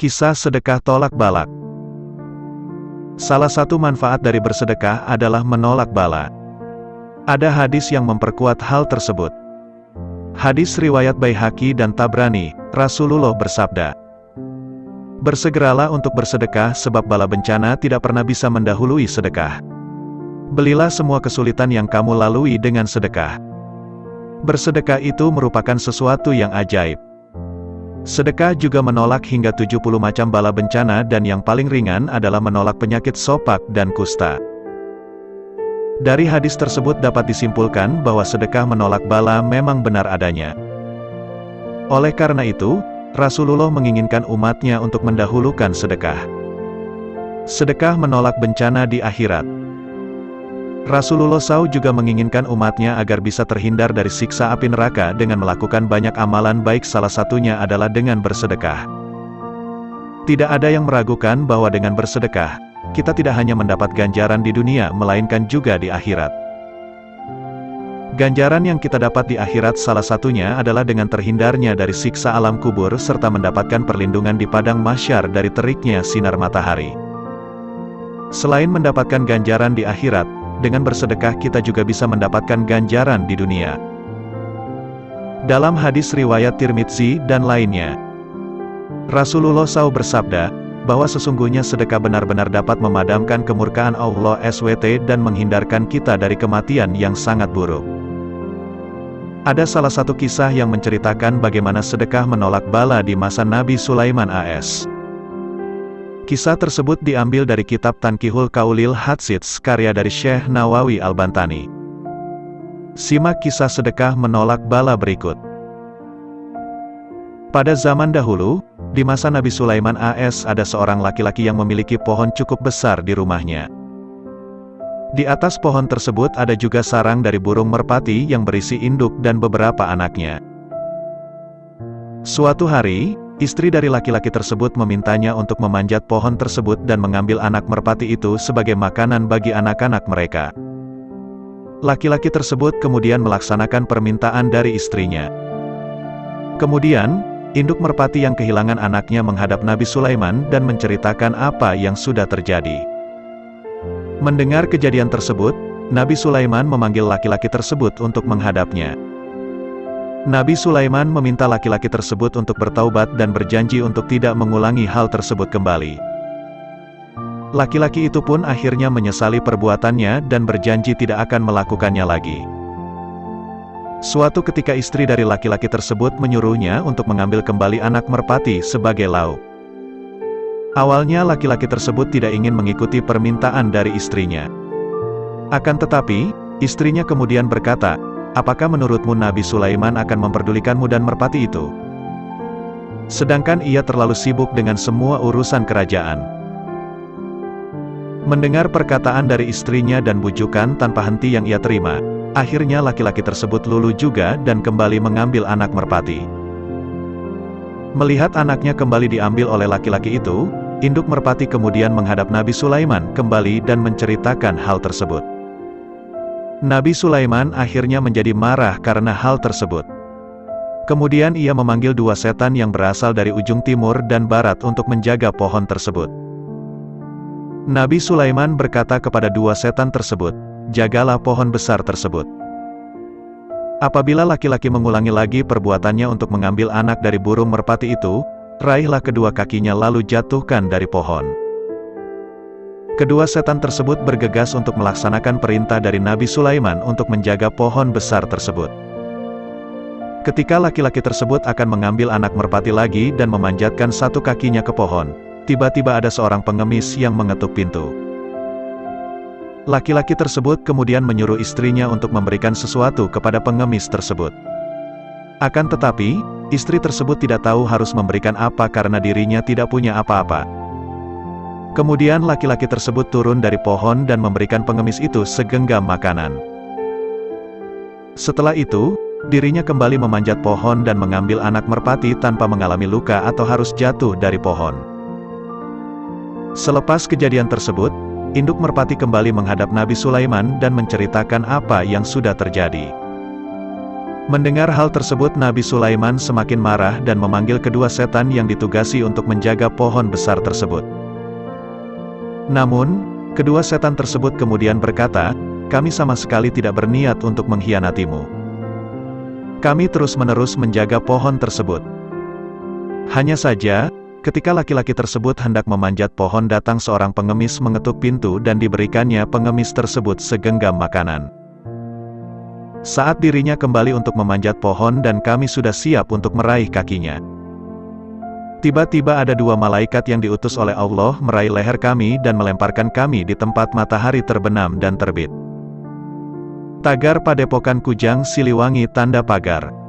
Kisah sedekah tolak bala. Salah satu manfaat dari bersedekah adalah menolak bala. Ada hadis yang memperkuat hal tersebut. Hadis riwayat Baihaqi dan Tabrani, Rasulullah bersabda, "Bersegeralah untuk bersedekah sebab bala bencana tidak pernah bisa mendahului sedekah. Belilah semua kesulitan yang kamu lalui dengan sedekah. Bersedekah itu merupakan sesuatu yang ajaib. Sedekah juga menolak hingga 70 macam bala bencana dan yang paling ringan adalah menolak penyakit sopak dan kusta." Dari hadis tersebut dapat disimpulkan bahwa sedekah menolak bala memang benar adanya. Oleh karena itu, Rasulullah menginginkan umatnya untuk mendahulukan sedekah. Sedekah menolak bencana di akhirat. Rasulullah SAW juga menginginkan umatnya agar bisa terhindar dari siksa api neraka dengan melakukan banyak amalan baik, salah satunya adalah dengan bersedekah. Tidak ada yang meragukan bahwa dengan bersedekah, kita tidak hanya mendapat ganjaran di dunia melainkan juga di akhirat. Ganjaran yang kita dapat di akhirat salah satunya adalah dengan terhindarnya dari siksa alam kubur serta mendapatkan perlindungan di padang mahsyar dari teriknya sinar matahari. Selain mendapatkan ganjaran di akhirat, dengan bersedekah kita juga bisa mendapatkan ganjaran di dunia. Dalam hadis riwayat Tirmidzi dan lainnya, Rasulullah SAW bersabda, bahwa sesungguhnya sedekah benar-benar dapat memadamkan kemurkaan Allah SWT dan menghindarkan kita dari kematian yang sangat buruk. Ada salah satu kisah yang menceritakan bagaimana sedekah menolak bala di masa Nabi Sulaiman AS. Kisah tersebut diambil dari kitab Tankihul Qaulil Hadsits karya dari Syekh Nawawi Al-Bantani. Simak kisah sedekah menolak bala berikut. Pada zaman dahulu, di masa Nabi Sulaiman AS ada seorang laki-laki yang memiliki pohon cukup besar di rumahnya. Di atas pohon tersebut ada juga sarang dari burung merpati yang berisi induk dan beberapa anaknya. Suatu hari, istri dari laki-laki tersebut memintanya untuk memanjat pohon tersebut dan mengambil anak merpati itu sebagai makanan bagi anak-anak mereka. Laki-laki tersebut kemudian melaksanakan permintaan dari istrinya. Kemudian, induk merpati yang kehilangan anaknya menghadap Nabi Sulaiman dan menceritakan apa yang sudah terjadi. Mendengar kejadian tersebut, Nabi Sulaiman memanggil laki-laki tersebut untuk menghadapnya. Nabi Sulaiman meminta laki-laki tersebut untuk bertaubat dan berjanji untuk tidak mengulangi hal tersebut kembali. Laki-laki itu pun akhirnya menyesali perbuatannya dan berjanji tidak akan melakukannya lagi. Suatu ketika istri dari laki-laki tersebut menyuruhnya untuk mengambil kembali anak merpati sebagai lauk. Awalnya laki-laki tersebut tidak ingin mengikuti permintaan dari istrinya. Akan tetapi, istrinya kemudian berkata, "Apakah menurutmu Nabi Sulaiman akan memperdulikanmu dan merpati itu? Sedangkan ia terlalu sibuk dengan semua urusan kerajaan." Mendengar perkataan dari istrinya dan bujukan tanpa henti yang ia terima, akhirnya laki-laki tersebut luluh juga dan kembali mengambil anak merpati. Melihat anaknya kembali diambil oleh laki-laki itu, induk merpati kemudian menghadap Nabi Sulaiman kembali dan menceritakan hal tersebut. Nabi Sulaiman akhirnya menjadi marah karena hal tersebut. Kemudian ia memanggil dua setan yang berasal dari ujung timur dan barat untuk menjaga pohon tersebut. Nabi Sulaiman berkata kepada dua setan tersebut, "Jagalah pohon besar tersebut. Apabila laki-laki mengulangi lagi perbuatannya untuk mengambil anak dari burung merpati itu, raihlah kedua kakinya lalu jatuhkan dari pohon." Kedua setan tersebut bergegas untuk melaksanakan perintah dari Nabi Sulaiman untuk menjaga pohon besar tersebut. Ketika laki-laki tersebut akan mengambil anak merpati lagi dan memanjatkan satu kakinya ke pohon, tiba-tiba ada seorang pengemis yang mengetuk pintu. Laki-laki tersebut kemudian menyuruh istrinya untuk memberikan sesuatu kepada pengemis tersebut. Akan tetapi, istri tersebut tidak tahu harus memberikan apa karena dirinya tidak punya apa-apa. Kemudian laki-laki tersebut turun dari pohon dan memberikan pengemis itu segenggam makanan. Setelah itu, dirinya kembali memanjat pohon dan mengambil anak merpati tanpa mengalami luka atau harus jatuh dari pohon. Selepas kejadian tersebut, induk merpati kembali menghadap Nabi Sulaiman dan menceritakan apa yang sudah terjadi. Mendengar hal tersebut Nabi Sulaiman semakin marah dan memanggil kedua setan yang ditugasi untuk menjaga pohon besar tersebut. Namun, kedua setan tersebut kemudian berkata, "Kami sama sekali tidak berniat untuk mengkhianatimu. Kami terus-menerus menjaga pohon tersebut." Hanya saja, ketika laki-laki tersebut hendak memanjat pohon datang seorang pengemis mengetuk pintu dan diberikannya pengemis tersebut segenggam makanan. Saat dirinya kembali untuk memanjat pohon dan kami sudah siap untuk meraih kakinya. Tiba-tiba ada dua malaikat yang diutus oleh Allah meraih leher kami dan melemparkan kami di tempat matahari terbenam dan terbit. Tagar Padepokan Kujang Siliwangi Tanda Pagar.